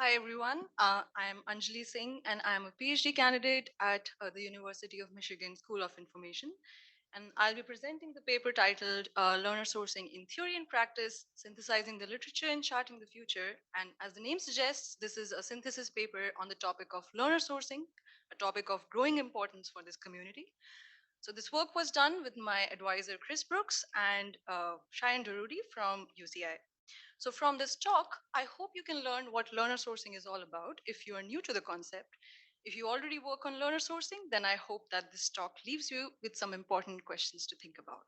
Hi everyone, I am Anjali Singh and I am a PhD candidate at the University of Michigan School of Information. And I'll be presenting the paper titled Learnersourcing in Theory and Practice, Synthesizing the Literature and Charting the Future. And as the name suggests, this is a synthesis paper on the topic of learner sourcing, a topic of growing importance for this community. So this work was done with my advisor Chris Brooks and Shayan Doroudi from UCI. So from this talk, I hope you can learn what learner sourcing is all about if you are new to the concept. If you already work on learner sourcing, then I hope that this talk leaves you with some important questions to think about.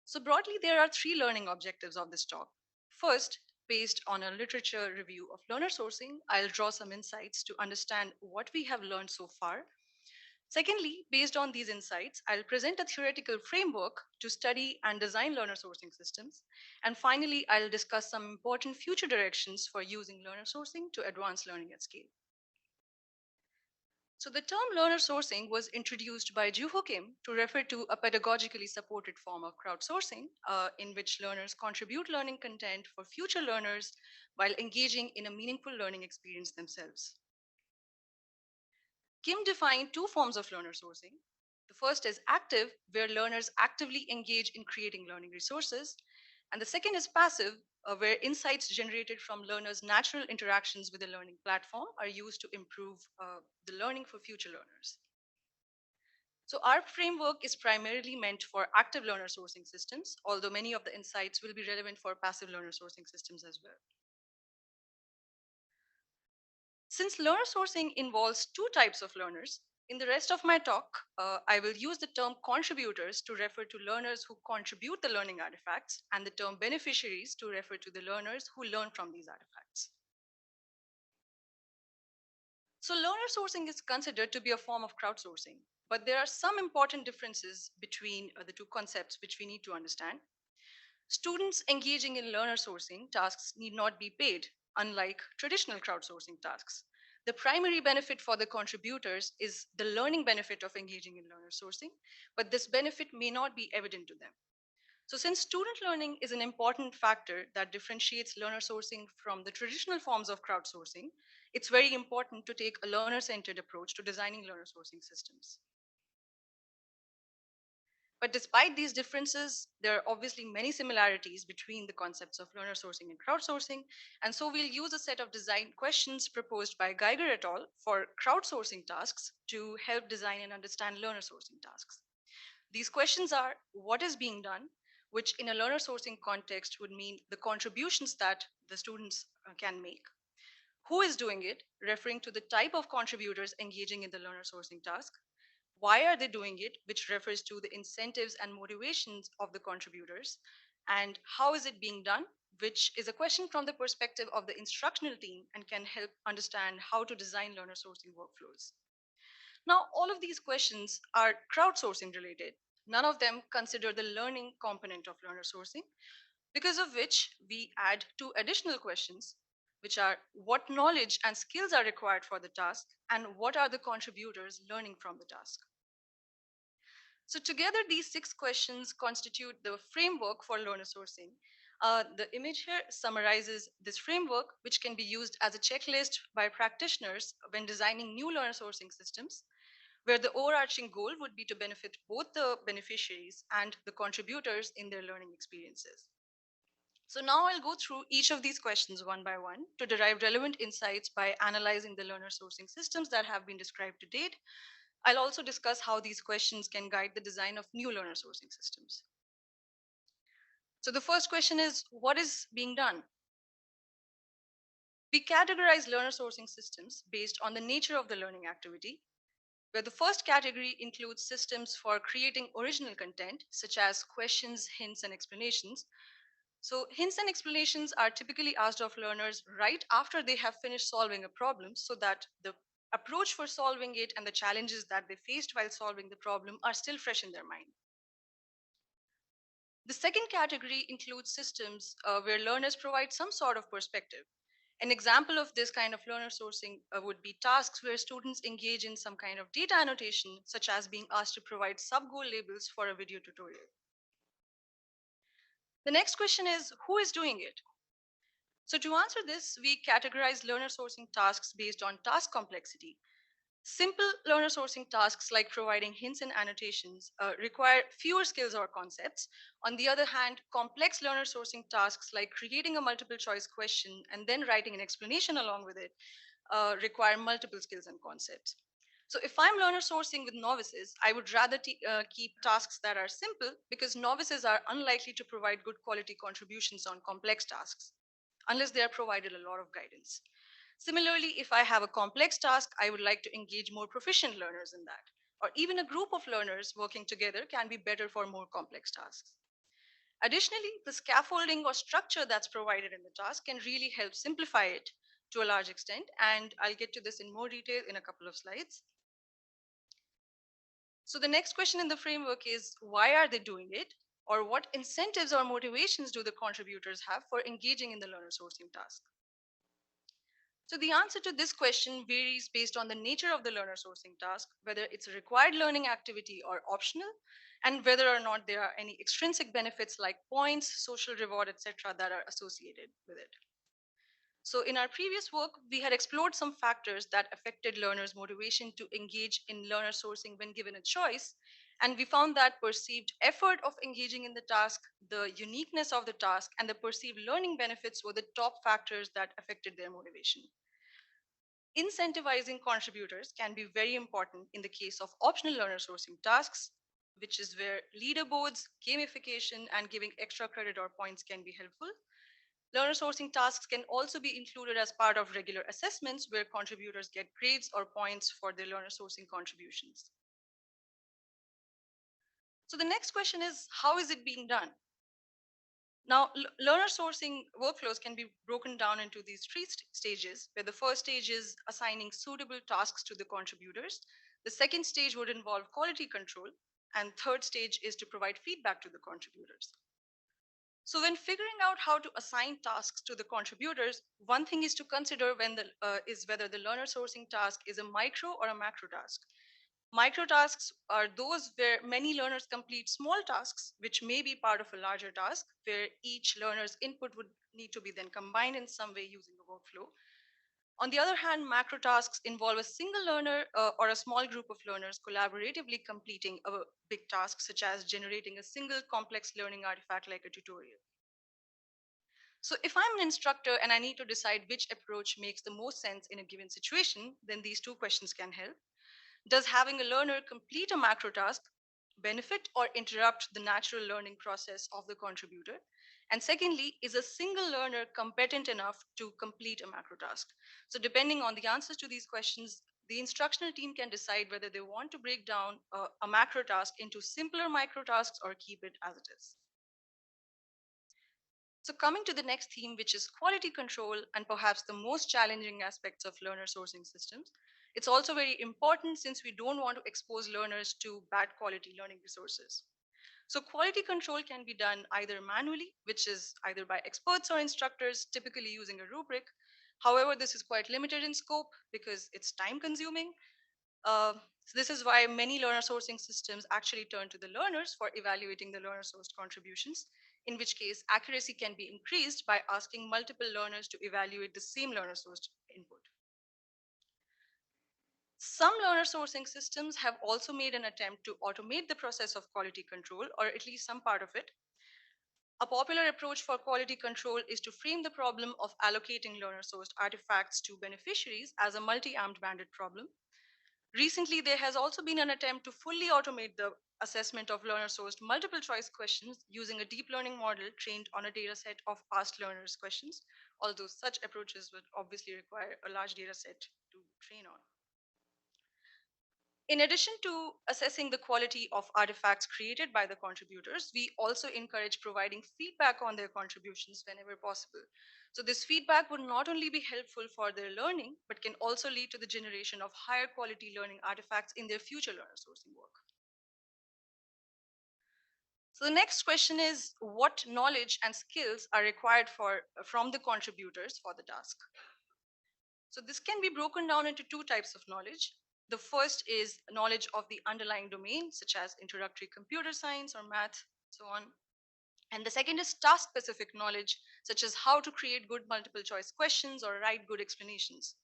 So broadly, there are three learning objectives of this talk. First, based on a literature review of learner sourcing, I'll draw some insights to understand what we have learned so far. Secondly, based on these insights, I'll present a theoretical framework to study and design learner sourcing systems. And finally, I'll discuss some important future directions for using learner sourcing to advance learning at scale. So the term learner sourcing was introduced by Juho Kim to refer to a pedagogically supported form of crowdsourcing in which learners contribute learning content for future learners while engaging in a meaningful learning experience themselves. Kim defined two forms of learner sourcing. The first is active, where learners actively engage in creating learning resources. And the second is passive, where insights generated from learners' natural interactions with the learning platform are used to improve the learning for future learners. So our framework is primarily meant for active learner sourcing systems, although many of the insights will be relevant for passive learner sourcing systems as well. Since learner sourcing involves two types of learners, in the rest of my talk, I will use the term contributors to refer to learners who contribute the learning artifacts and the term beneficiaries to refer to the learners who learn from these artifacts. So learner sourcing is considered to be a form of crowdsourcing, but there are some important differences between the two concepts which we need to understand. Students engaging in learner sourcing tasks need not be paid, unlike traditional crowdsourcing tasks. The primary benefit for the contributors is the learning benefit of engaging in learner sourcing, but this benefit may not be evident to them. So, since student learning is an important factor that differentiates learner sourcing from the traditional forms of crowdsourcing, it's very important to take a learner centered approach to designing learner sourcing systems. But despite these differences, there are obviously many similarities between the concepts of learner sourcing and crowdsourcing. And so we'll use a set of design questions proposed by Geiger et al. For crowdsourcing tasks to help design and understand learner sourcing tasks. These questions are: what is being done, which in a learner sourcing context would mean the contributions that the students can make. Who is doing it, referring to the type of contributors engaging in the learner sourcing task. Why are they doing it, which refers to the incentives and motivations of the contributors. And how is it being done, which is a question from the perspective of the instructional team and can help understand how to design learner sourcing workflows. Now, all of these questions are crowdsourcing related. None of them consider the learning component of learner sourcing, because of which we add two additional questions, which are: what knowledge and skills are required for the task, and what are the contributors learning from the task. So together, these six questions constitute the framework for learner sourcing. The image here summarizes this framework, which can be used as a checklist by practitioners when designing new learner sourcing systems, where the overarching goal would be to benefit both the beneficiaries and the contributors in their learning experiences. So now I'll go through each of these questions one by one to derive relevant insights by analyzing the learner sourcing systems that have been described to date. I'll also discuss how these questions can guide the design of new learner sourcing systems. So the first question is: what is being done? We categorize learner sourcing systems based on the nature of the learning activity, where the first category includes systems for creating original content, such as questions, hints, and explanations. So hints and explanations are typically asked of learners right after they have finished solving a problem, so that the approach for solving it and the challenges that they faced while solving the problem are still fresh in their mind. The second category includes systems where learners provide some sort of perspective. An example of this kind of learner sourcing would be tasks where students engage in some kind of data annotation, such as being asked to provide sub-goal labels for a video tutorial. The next question is: who is doing it? So to answer this, we categorize learner sourcing tasks based on task complexity. Simple learner sourcing tasks like providing hints and annotations require fewer skills or concepts. On the other hand, complex learner sourcing tasks like creating a multiple choice question and then writing an explanation along with it require multiple skills and concepts. So if I'm learner sourcing with novices, I would rather keep tasks that are simple because novices are unlikely to provide good quality contributions on complex tasks unless they are provided a lot of guidance. Similarly, if I have a complex task, I would like to engage more proficient learners in that. Or even a group of learners working together can be better for more complex tasks. Additionally, the scaffolding or structure that's provided in the task can really help simplify it to a large extent. And I'll get to this in more detail in a couple of slides. So the next question in the framework is why are they doing it? Or what incentives or motivations do the contributors have for engaging in the learner sourcing task? So the answer to this question varies based on the nature of the learner sourcing task, whether it's a required learning activity or optional, and whether or not there are any extrinsic benefits like points, social reward, etc., that are associated with it. So in our previous work, we had explored some factors that affected learners' motivation to engage in learner sourcing when given a choice. And we found that perceived effort of engaging in the task, the uniqueness of the task, and the perceived learning benefits were the top factors that affected their motivation. Incentivizing contributors can be very important in the case of optional learner sourcing tasks, which is where leaderboards, gamification, and giving extra credit or points can be helpful. Learner sourcing tasks can also be included as part of regular assessments where contributors get grades or points for their learner sourcing contributions. So the next question is, how is it being done? Now, learner sourcing workflows can be broken down into these three stages, where the first stage is assigning suitable tasks to the contributors. The second stage would involve quality control, and third stage is to provide feedback to the contributors. So when figuring out how to assign tasks to the contributors, one thing is to consider is whether the learner sourcing task is a micro or a macro task. Micro tasks are those where many learners complete small tasks, which may be part of a larger task, where each learner's input would need to be then combined in some way using a workflow. On the other hand, macro tasks involve a single learner or a small group of learners collaboratively completing a big task, such as generating a single complex learning artifact like a tutorial. So if I'm an instructor and I need to decide which approach makes the most sense in a given situation, then these two questions can help. Does having a learner complete a macro task benefit or interrupt the natural learning process of the contributor? And secondly, is a single learner competent enough to complete a macro task? So depending on the answers to these questions, the instructional team can decide whether they want to break down a macro task into simpler micro tasks or keep it as it is. So coming to the next theme, which is quality control and perhaps the most challenging aspects of learner sourcing systems, it's also very important since we don't want to expose learners to bad quality learning resources. So quality control can be done either manually, which is either by experts or instructors, typically using a rubric. However, this is quite limited in scope because it's time consuming. So this is why many learner sourcing systems actually turn to the learners for evaluating the learner sourced contributions, in which case accuracy can be increased by asking multiple learners to evaluate the same learner sourced input. Some learner sourcing systems have also made an attempt to automate the process of quality control, or at least some part of it. A popular approach for quality control is to frame the problem of allocating learner sourced artifacts to beneficiaries as a multi-armed bandit problem. Recently, there has also been an attempt to fully automate the assessment of learner sourced multiple choice questions using a deep learning model trained on a data set of past learners' questions, although such approaches would obviously require a large data set to train on. In addition to assessing the quality of artifacts created by the contributors, we also encourage providing feedback on their contributions whenever possible. So, this feedback would not only be helpful for their learning, but can also lead to the generation of higher quality learning artifacts in their future learner sourcing work. So, the next question is what knowledge and skills are required from the contributors for the task? So this can be broken down into two types of knowledge. The first is knowledge of the underlying domain, such as introductory computer science or math, so on. And the second is task specific knowledge, such as how to create good multiple choice questions or write good explanations.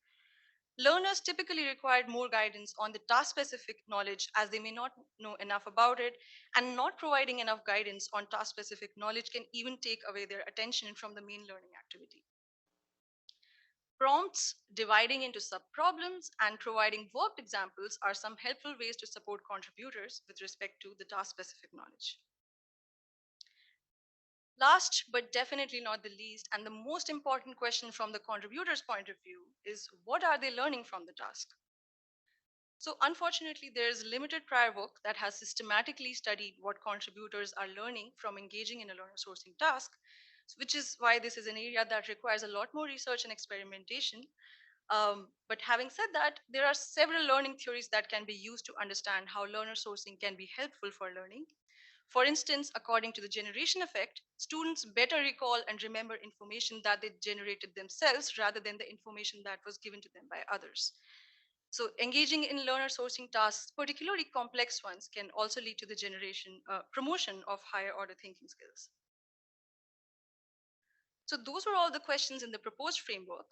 Learners typically require more guidance on the task specific knowledge as they may not know enough about it, and not providing enough guidance on task specific knowledge can even take away their attention from the main learning activity. Prompts, dividing into sub-problems, and providing worked examples are some helpful ways to support contributors with respect to the task-specific knowledge. Last, but definitely not the least, and the most important question from the contributor's point of view is what are they learning from the task? So, unfortunately, there is limited prior work that has systematically studied what contributors are learning from engaging in a learner sourcing task, which is why this is an area that requires a lot more research and experimentation. But having said that, there are several learning theories that can be used to understand how learner sourcing can be helpful for learning. For instance, according to the generation effect, students better recall and remember information that they generated themselves rather than the information that was given to them by others. So, engaging in learner sourcing tasks, particularly complex ones, can also lead to the promotion of higher order thinking skills. So those were all the questions in the proposed framework.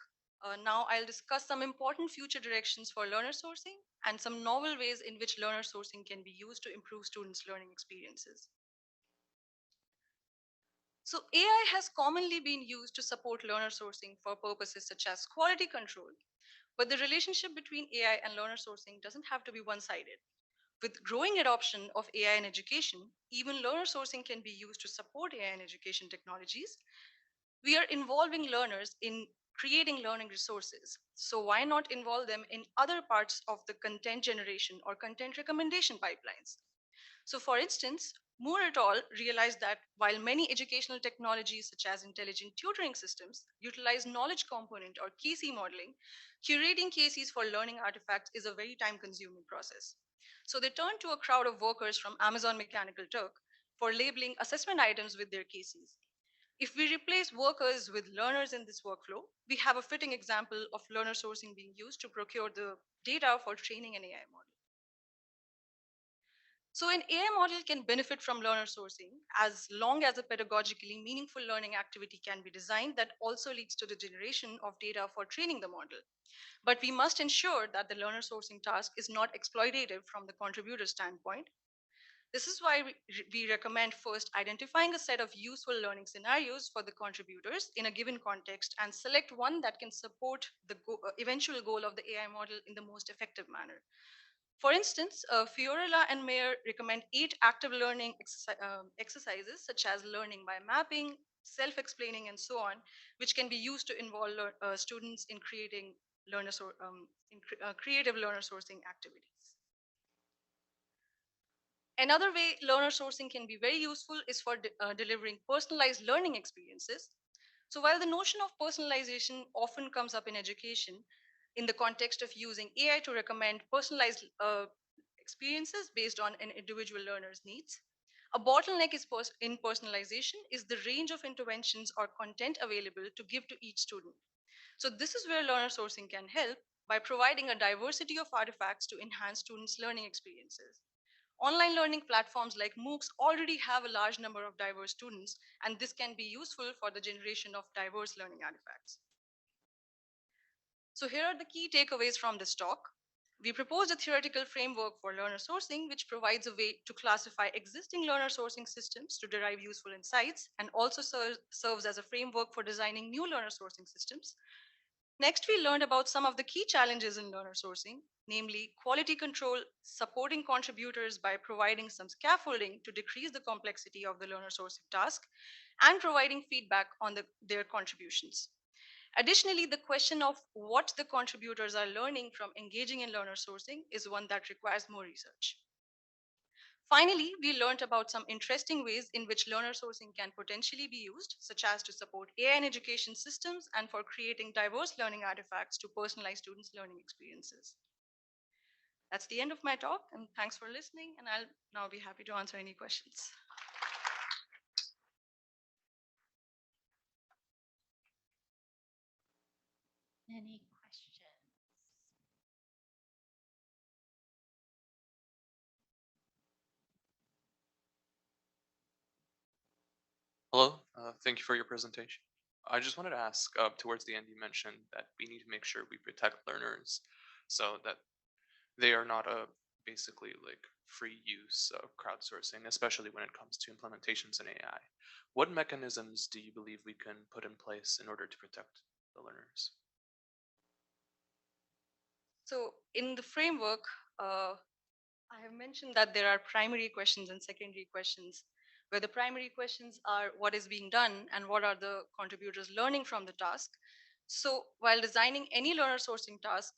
Now I'll discuss some important future directions for learner sourcing and some novel ways in which learner sourcing can be used to improve students' learning experiences. So AI has commonly been used to support learner sourcing for purposes such as quality control, but the relationship between AI and learner sourcing doesn't have to be one-sided. With growing adoption of AI in education, even learner sourcing can be used to support AI in education technologies. We are involving learners in creating learning resources. So why not involve them in other parts of the content generation or content recommendation pipelines? So for instance, Moore et al. Realized that while many educational technologies such as intelligent tutoring systems utilize knowledge component or KC modeling, curating KCs for learning artifacts is a very time consuming process. So they turned to a crowd of workers from Amazon Mechanical Turk for labeling assessment items with their KCs. If we replace workers with learners in this workflow, we have a fitting example of learner sourcing being used to procure the data for training an AI model. So, an AI model can benefit from learner sourcing as long as a pedagogically meaningful learning activity can be designed that also leads to the generation of data for training the model. But we must ensure that the learner sourcing task is not exploitative from the contributor standpoint. This is why we recommend first identifying a set of useful learning scenarios for the contributors in a given context and select one that can support the eventual goal of the AI model in the most effective manner. For instance, Fiorella and Mayer recommend 8 active learning exercises, such as learning by mapping, self explaining, and so on, which can be used to involve students in creating creative learner sourcing activities. Another way learner sourcing can be very useful is for delivering personalized learning experiences. So, while the notion of personalization often comes up in education in the context of using AI to recommend personalized experiences based on an individual learner's needs, a bottleneck in personalization is the range of interventions or content available to give to each student. So, this is where learner sourcing can help by providing a diversity of artifacts to enhance students' learning experiences. Online learning platforms like MOOCs already have a large number of diverse students, and this can be useful for the generation of diverse learning artifacts. So, here are the key takeaways from this talk. We proposed a theoretical framework for learner sourcing, which provides a way to classify existing learner sourcing systems to derive useful insights and also serves as a framework for designing new learner sourcing systems. Next, we learned about some of the key challenges in learner sourcing, namely quality control, supporting contributors by providing some scaffolding to decrease the complexity of the learner sourcing task, and providing feedback on their contributions. Additionally, the question of what the contributors are learning from engaging in learner sourcing is one that requires more research. Finally, we learned about some interesting ways in which learner sourcing can potentially be used, such as to support AI in education systems and for creating diverse learning artifacts to personalize students' learning experiences. That's the end of my talk, and thanks for listening, and I'll now be happy to answer any questions. Any questions? Hello, thank you for your presentation. I just wanted to ask, towards the end, you mentioned that we need to make sure we protect learners so that they are not basically like free use of crowdsourcing, especially when it comes to implementations in AI. What mechanisms do you believe we can put in place in order to protect the learners? So in the framework, I have mentioned that there are primary questions and secondary questions, where the primary questions are what is being done and what are the contributors learning from the task. So while designing any learner sourcing task,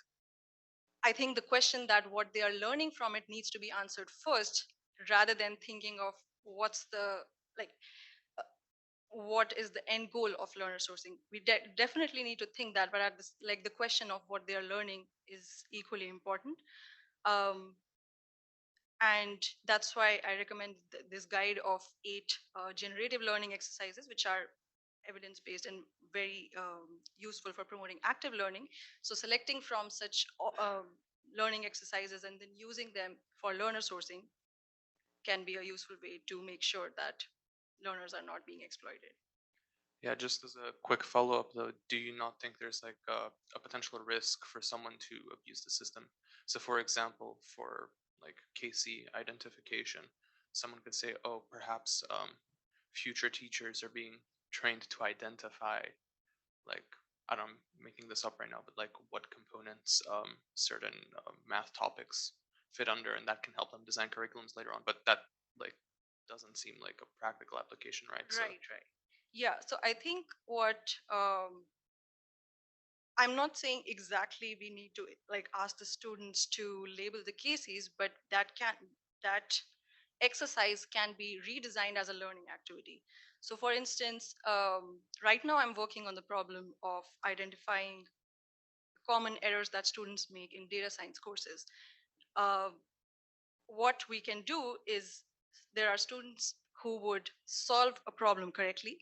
I think the question that what they are learning from it needs to be answered first, rather than thinking of what's the like what is the end goal of learner sourcing. We definitely need to think that, but at this, like the question of what they are learning is equally important. Um, and that's why I recommend this guide of 8 generative learning exercises, which are evidence based and very useful for promoting active learning. So selecting from such learning exercises and then using them for learner sourcing can be a useful way to make sure that learners are not being exploited. Yeah, just as a quick follow-up though, do you not think there's like a potential risk for someone to abuse the system? So for example, for like KC identification, someone could say, oh, perhaps future teachers are being trained to identify like, I don't know, I'm making this up right now, but like what components certain math topics fit under, and that can help them design curriculums later on. But that like doesn't seem like a practical application, right? So Right. Yeah. So I think what I'm not saying exactly we need to like ask the students to label the cases, but that exercise can be redesigned as a learning activity. So, for instance, right now I'm working on the problem of identifying common errors that students make in data science courses. Uh, what we can do is there are students who would solve a problem correctly.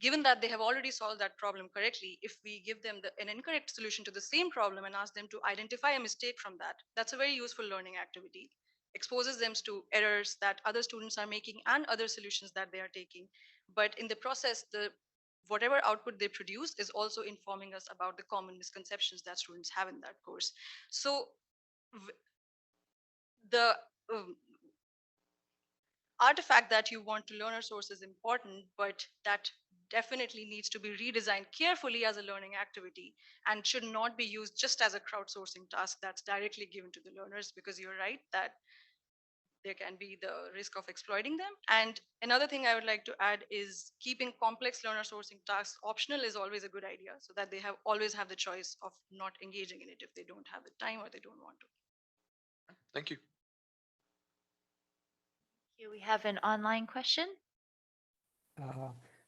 Given that they have already solved that problem correctly, if we give them an incorrect solution to the same problem and ask them to identify a mistake from that, that's a very useful learning activity. Exposes them to errors that other students are making and other solutions that they are taking. But in the process, the whatever output they produce is also informing us about the common misconceptions that students have in that course. So the um, artifact that you want to learn a source is important, but that definitely needs to be redesigned carefully as a learning activity and should not be used just as a crowdsourcing task that's directly given to the learners, because you're right that there can be the risk of exploiting them. And another thing I would like to add is keeping complex learner sourcing tasks optional is always a good idea, so that they have always have the choice of not engaging in it if they don't have the time or they don't want to. thank you. Here we have an online question.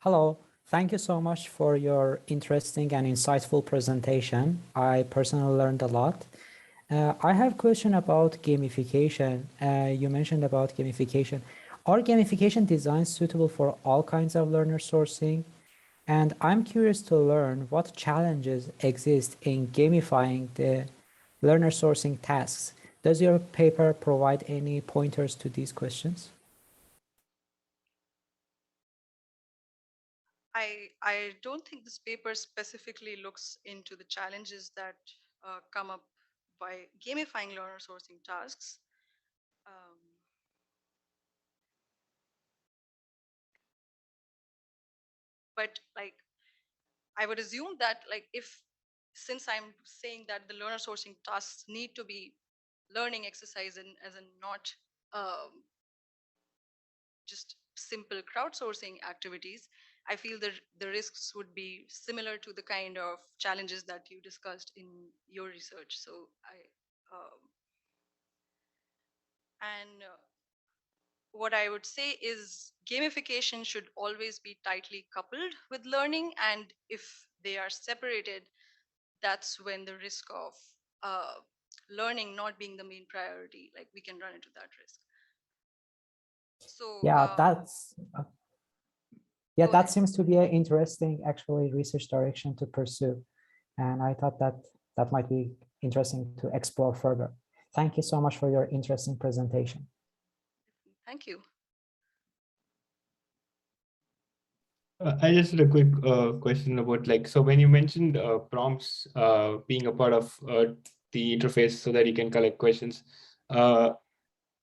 Hello, thank you so much for your interesting and insightful presentation. I personally learned a lot. I have a question about gamification. You mentioned about gamification. Are gamification designs suitable for all kinds of learner sourcing? And I'm curious to learn what challenges exist in gamifying the learner sourcing tasks. Does your paper provide any pointers to these questions? I don't think this paper specifically looks into the challenges that come up by gamifying learner sourcing tasks. Um, but like, I would assume that like if since I'm saying that the learner sourcing tasks need to be learning exercise and as in not um, just simple crowdsourcing activities, I feel the risks would be similar to the kind of challenges that you discussed in your research. So and what I would say is gamification should always be tightly coupled with learning, and if they are separated, that's when the risk of uh, learning not being the main priority, like we can run into that risk. So Yeah, go that ahead. seems to be an interesting, actually, research direction to pursue. And I thought that that might be interesting to explore further. Thank you so much for your interesting presentation. Thank you. I just had a quick question about like, so when you mentioned prompts being a part of the interface so that you can collect questions, uh,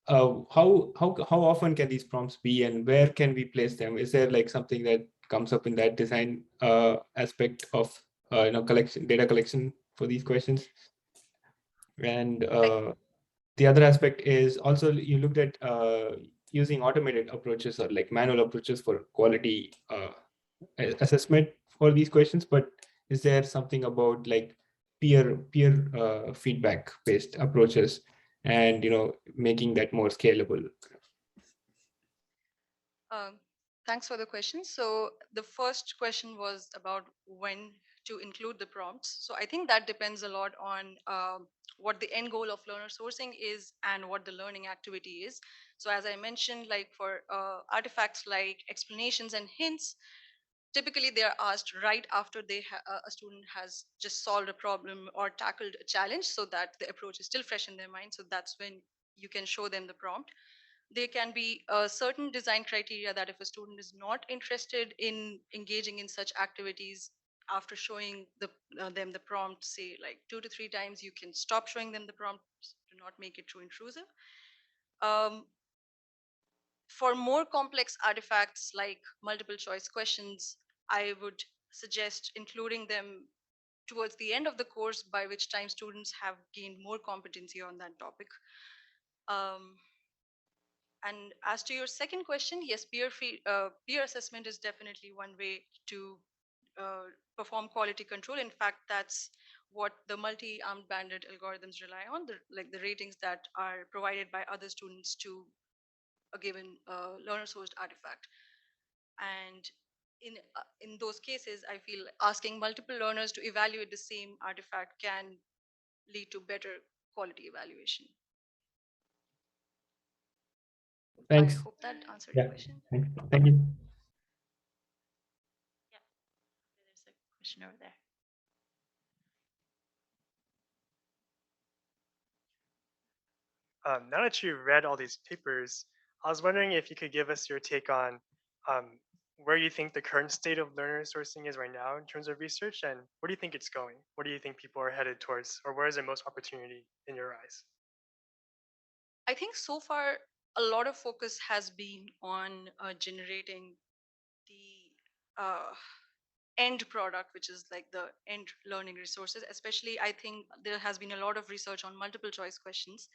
how often can these prompts be, and where can we place them? Is there like something that comes up in that design aspect of collection, data collection for these questions? And I the other aspect is also you looked at using automated approaches or like manual approaches for quality assessment for these questions, but is there something about like peer feedback based approaches and making that more scalable? Um, Thanks for the question. So the first question was about when to include the prompts. So I think that depends a lot on what the end goal of learner sourcing is and what the learning activity is. So as I mentioned, like for artifacts like explanations and hints, typically they are asked right after a student has just solved a problem or tackled a challenge, so that the approach is still fresh in their mind. So that's when you can show them the prompt. There can be a certain design criteria that if a student is not interested in engaging in such activities, after showing them the prompt, say like 2 to 3 times, you can stop showing them the prompt. Do not make it too intrusive. um, for more complex artifacts like multiple choice questions, I would suggest including them towards the end of the course, by which time students have gained more competency on that topic. um, And as to your second question, yes, peer assessment is definitely one way to uh, perform quality control. In fact, that's what the multi-armed banded algorithms rely on, like the ratings that are provided by other students to a given learner-sourced artifact. And in those cases, I feel asking multiple learners to evaluate the same artifact can lead to better quality evaluation. I Thanks. hope that answered your Yeah. question. Thank you. Yeah. There's a question over there. Now that you've read all these papers, I was wondering if you could give us your take on where you think the current state of learner sourcing is right now in terms of research, and where do you think it's going? What do you think people are headed towards, or where is there most opportunity in your eyes? I think so far a lot of focus has been on generating the end product, which is like the end learning resources. Especially, I think there has been a lot of research on multiple choice questions,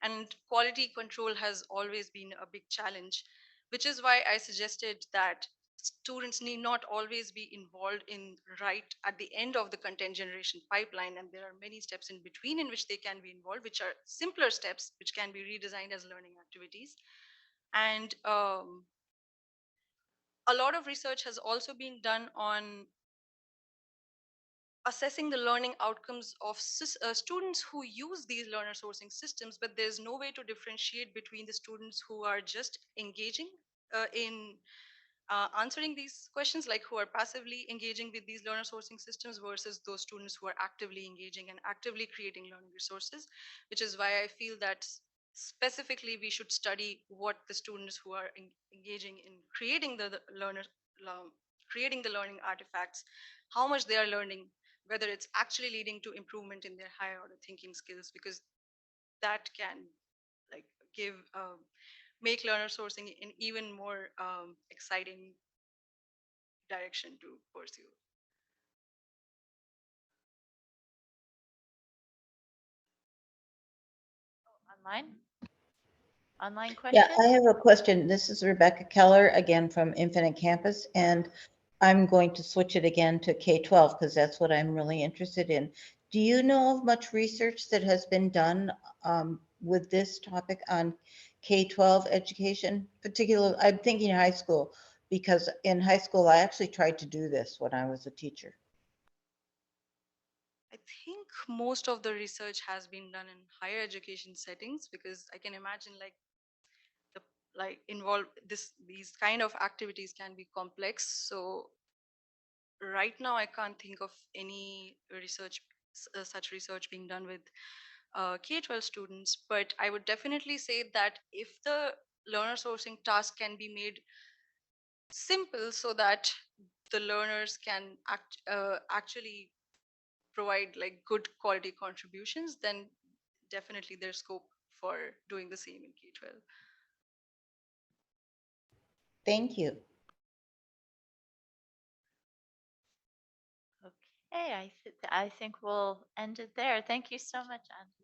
and quality control has always been a big challenge, which is why I suggested that students need not always be involved in right at the end of the content generation pipeline, and there are many steps in between in which they can be involved, which are simpler steps which can be redesigned as learning activities. And a lot of research has also been done on assessing the learning outcomes of students who use these learner sourcing systems, but there's no way to differentiate between the students who are just engaging in answering these questions, like who are passively engaging with these learner sourcing systems, versus those students who are actively engaging and actively creating learning resources, which is why I feel that specifically we should study what the students who are engaging in creating creating the learning artifacts, how much they are learning, whether it's actually leading to improvement in their higher order thinking skills, because that can like give make learner sourcing an even more exciting direction to pursue. Online? Online Yeah, question? I have a question. This is Rebecca Keller again from Infinite Campus, and I'm going to switch it again to K-12 because that's what I'm really interested in. Do you know of much research that has been done with this topic on K-12 education? Particularly, I'm thinking high school, because in high school, I actually tried to do this when I was a teacher. I think most of the research has been done in higher education settings, because I can imagine like the like involve these kind of activities can be complex. So right now I can't think of any such research being done with K-12 students, but I would definitely say that if the learner sourcing task can be made simple so that the learners can actually provide like good quality contributions, then definitely there's scope for doing the same in K-12. Thank you. Okay, I think we'll end it there. Thank you so much, Anjali.